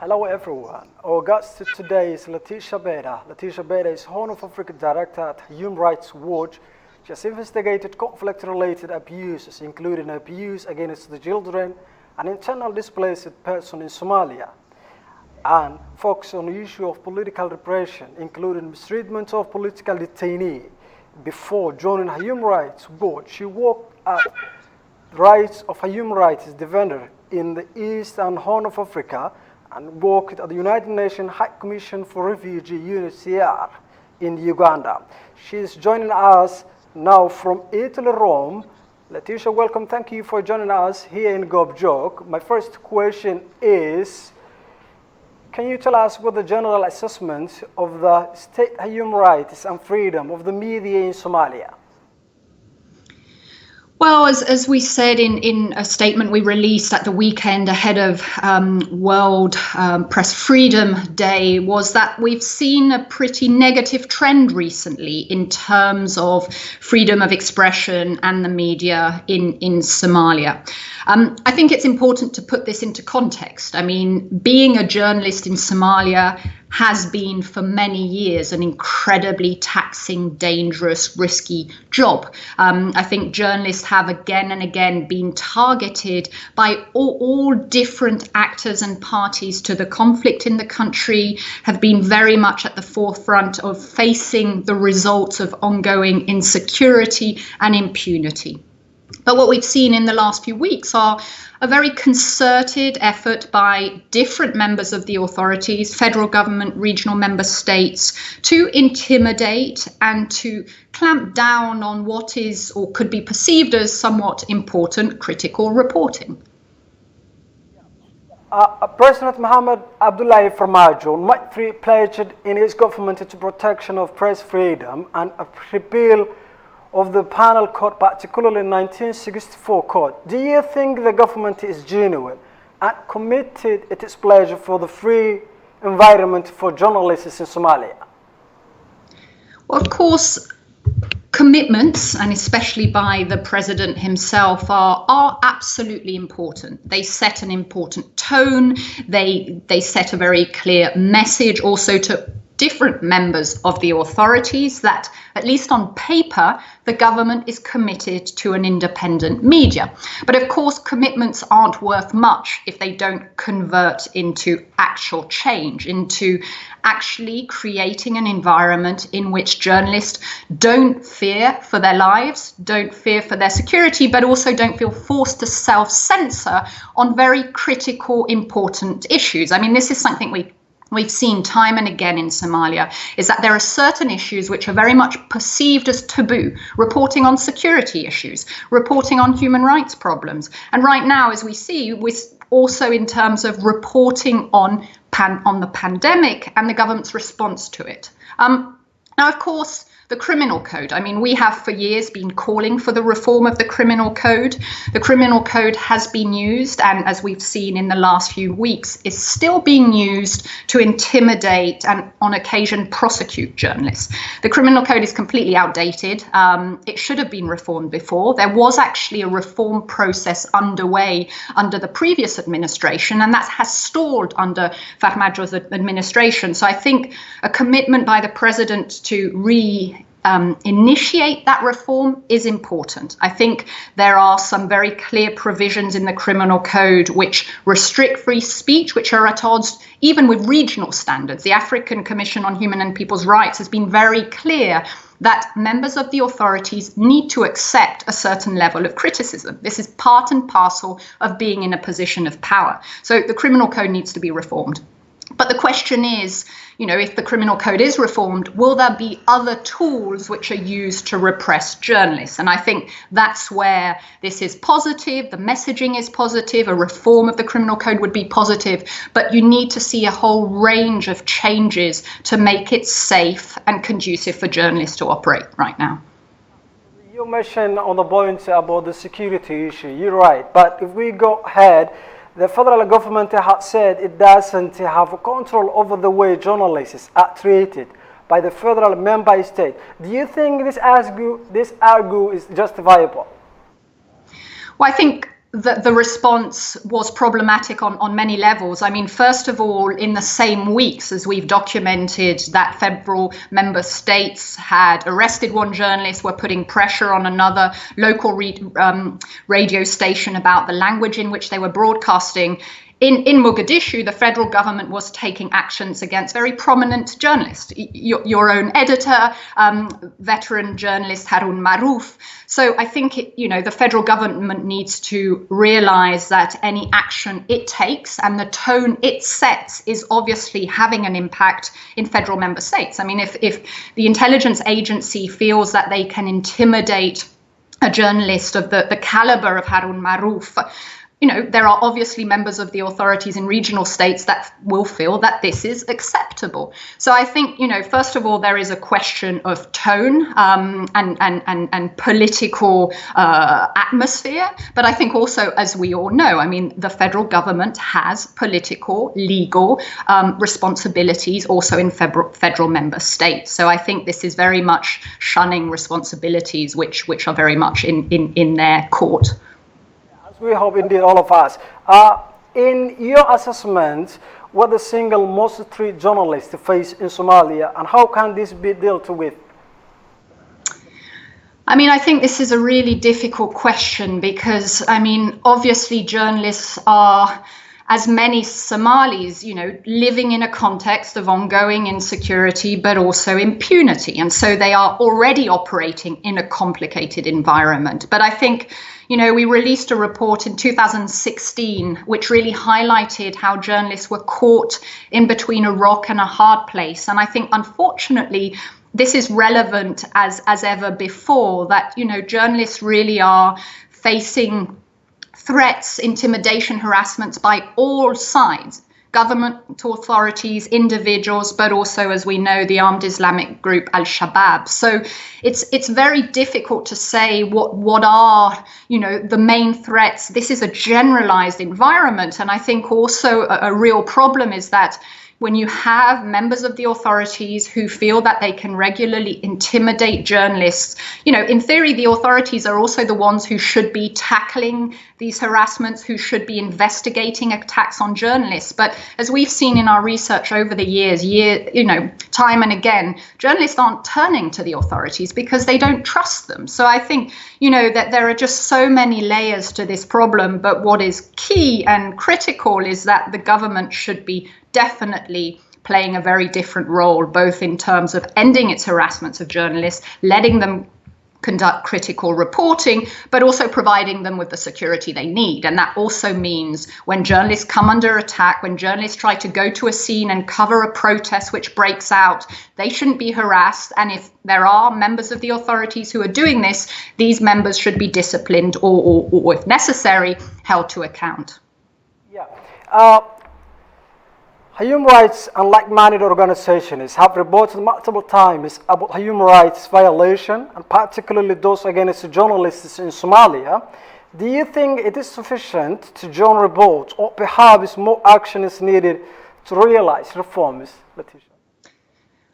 Hello everyone. Our guest today is Laetitia Bader. Laetitia Bader is Horn of Africa Director at Human Rights Watch. She has investigated conflict-related abuses, including abuse against the children and internal displaced persons in Somalia, and focus on the issue of political repression, including mistreatment of political detainees. Before joining Human Rights Watch, she worked at rights of a human rights defender in the East and Horn of Africa and worked at the United Nations High Commission for Refugees, UNHCR, in Uganda. She is joining us now from Italy, Rome. Laetitia, welcome. Thank you for joining us here in GovJoke. My first question is, can you tell us what the general assessment of the state human rights and freedom of the media in Somalia? Well, as we said in a statement we released at the weekend ahead of World Press Freedom Day, was that we've seen a pretty negative trend recently in terms of freedom of expression and the media in Somalia. I think it's important to put this into context. I mean, being a journalist in Somalia has been for many years an incredibly taxing, dangerous, risky job. I think journalists have again and again been targeted by all different actors and parties to the conflict in the country, have been very much at the forefront of facing the results of ongoing insecurity and impunity. But what we've seen in the last few weeks are a very concerted effort by different members of the authorities, federal government, regional member states, to intimidate and to clamp down on what is or could be perceived as somewhat important critical reporting. President Mohamed Abdullahi Farmajo might pledged in his government to protection of press freedom and a repeal of the Penal Code, particularly 1964 Code. Do you think the government is genuine and committed its pledge for the free environment for journalists in Somalia? Well, of course, commitments, and especially by the president himself, are absolutely important. They set an important tone. They set a very clear message also to different members of the authorities that, at least on paper, the government is committed to an independent media. But of course, commitments aren't worth much if they don't convert into actual change, into actually creating an environment in which journalists don't fear for their lives, don't fear for their security, but also don't feel forced to self-censor on very critical, important issues. I mean, this is something we've seen time and again in Somalia, is that there are certain issues which are very much perceived as taboo. Reporting on security issues, reporting on human rights problems. And right now, as we see, with also in terms of reporting on the pandemic and the government's response to it. Now, of course, the criminal code. I mean, we have for years been calling for the reform of the criminal code. The criminal code has been used, and as we've seen in the last few weeks, is still being used to intimidate and on occasion prosecute journalists. The criminal code is completely outdated. It should have been reformed before. There was actually a reform process underway under the previous administration, and that has stalled under Farmajo's administration. So I think a commitment by the president to initiate that reform is important. I think there are some very clear provisions in the criminal code which restrict free speech, which are at odds even with regional standards. The African Commission on Human and People's Rights has been very clear that members of the authorities need to accept a certain level of criticism. This is part and parcel of being in a position of power. So the criminal code needs to be reformed. But the question is, if the criminal code is reformed, will there be other tools which are used to repress journalists? And I think that's where this is positive. The messaging is positive. A reform of the criminal code would be positive. But you need to see a whole range of changes to make it safe and conducive for journalists to operate right now. You mentioned on the point about the security issue. You're right. But if we go ahead, the federal government has said it doesn't have control over the way journalists are treated by the federal member state. Do you think this argue is justifiable? Well, I think the response was problematic on many levels. I mean, first of all, in the same weeks as we've documented that federal member states had arrested one journalist, were putting pressure on another local radio station about the language in which they were broadcasting. In Mogadishu, the federal government was taking actions against very prominent journalists, your own editor, veteran journalist Harun Maruf. So I think, the federal government needs to realize that any action it takes and the tone it sets is obviously having an impact in federal member states. I mean, if the intelligence agency feels that they can intimidate a journalist of the caliber of Harun Maruf, there are obviously members of the authorities in regional states that will feel that this is acceptable. So I think, first of all, there is a question of tone and political atmosphere. But I think also, as we all know, I mean, the federal government has political, legal responsibilities also in federal member states. So I think this is very much shunning responsibilities which are very much in their court. We hope indeed, all of us. In your assessment, what the single most threat journalists face in Somalia, and how can this be dealt with? I mean, I think this is a really difficult question because, I mean, obviously journalists are, as many Somalis, living in a context of ongoing insecurity, but also impunity. And so they are already operating in a complicated environment. But I think, we released a report in 2016, which really highlighted how journalists were caught in between a rock and a hard place. And I think, unfortunately, this is relevant as ever before, that, journalists really are facing threats, intimidation, harassments by all sides, government authorities, individuals, but also, as we know, the armed Islamic group Al-Shabaab. So it's very difficult to say what are, the main threats. This is a generalized environment. And I think also a real problem is that when you have members of the authorities who feel that they can regularly intimidate journalists, in theory, the authorities are also the ones who should be tackling these harassments, who should be investigating attacks on journalists. But as we've seen in our research over the years, time and again, journalists aren't turning to the authorities because they don't trust them. So I think, that there are just so many layers to this problem. But what is key and critical is that the government should be definitely playing a very different role, both in terms of ending its harassments of journalists, letting them conduct critical reporting, but also providing them with the security they need. And that also means when journalists come under attack, when journalists try to go to a scene and cover a protest which breaks out, they shouldn't be harassed. And if there are members of the authorities who are doing this, these members should be disciplined or if necessary, held to account. Yeah. Human rights and like-minded organizations have reported multiple times about human rights violation, and particularly those against journalists in Somalia. Do you think it is sufficient to join revolt, or perhaps more action is needed to realize reforms, Laetitia?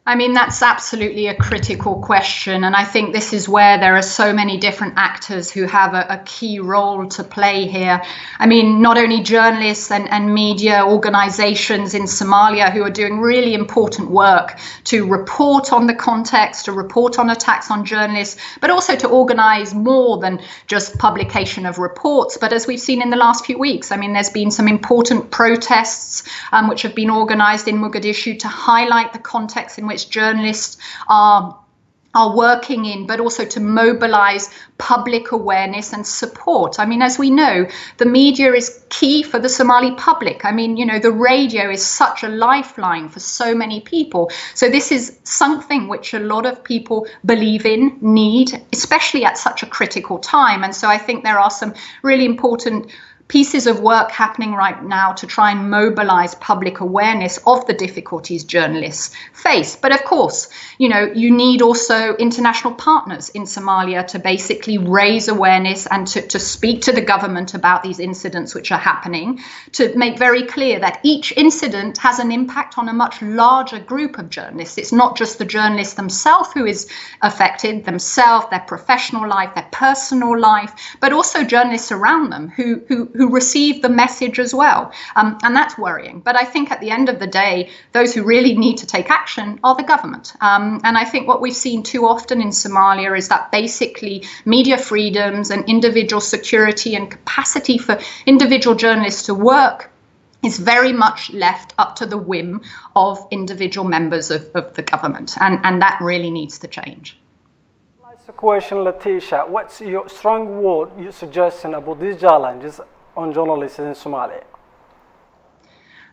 I mean, that's absolutely a critical question. And I think this is where there are so many different actors who have a key role to play here. I mean, not only journalists and media organizations in Somalia who are doing really important work to report on the context, to report on attacks on journalists, but also to organize more than just publication of reports. But as we've seen in the last few weeks, I mean, there's been some important protests which have been organized in Mogadishu to highlight the context in which journalists are working in, but also to mobilize public awareness and support. I mean, as we know, the media is key for the Somali public. I mean, the radio is such a lifeline for so many people. So this is something which a lot of people believe in, need, especially at such a critical time. And so I think there are some really important pieces of work happening right now to try and mobilize public awareness of the difficulties journalists face. But of course, you need also international partners in Somalia to basically raise awareness and to speak to the government about these incidents which are happening, to make very clear that each incident has an impact on a much larger group of journalists. It's not just the journalists themselves who is affected, themselves, their professional life, their personal life, but also journalists around them who receive the message as well. And that's worrying. But I think at the end of the day, those who really need to take action are the government. And I think what we've seen too often in Somalia is that basically media freedoms and individual security and capacity for individual journalists to work is very much left up to the whim of individual members of the government. And that really needs to change. Last question, Laetitia. What's your strong word, your suggestion about these challenges on journalists in Somalia?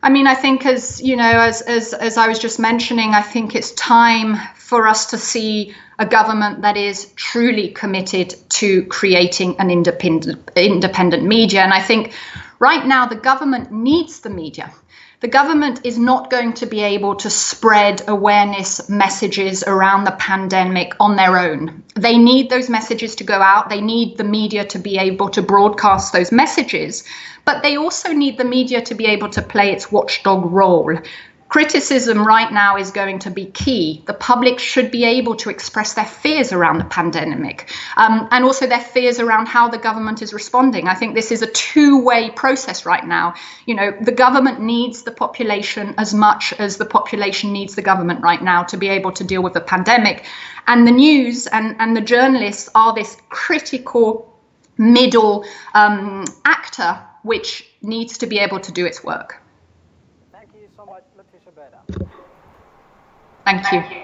I mean, I think as I was just mentioning, I think it's time for us to see a government that is truly committed to creating an independent media. And I think right now the government needs the media. The government is not going to be able to spread awareness messages around the pandemic on their own. They need those messages to go out. They need the media to be able to broadcast those messages. But they also need the media to be able to play its watchdog role. Criticism right now is going to be key. The public should be able to express their fears around the pandemic, and also their fears around how the government is responding. I think this is a two-way process right now. The government needs the population as much as the population needs the government right now to be able to deal with the pandemic. And the news and the journalists are this critical middle actor which needs to be able to do its work. Thank you so much, Laetitia Bader. Thank you.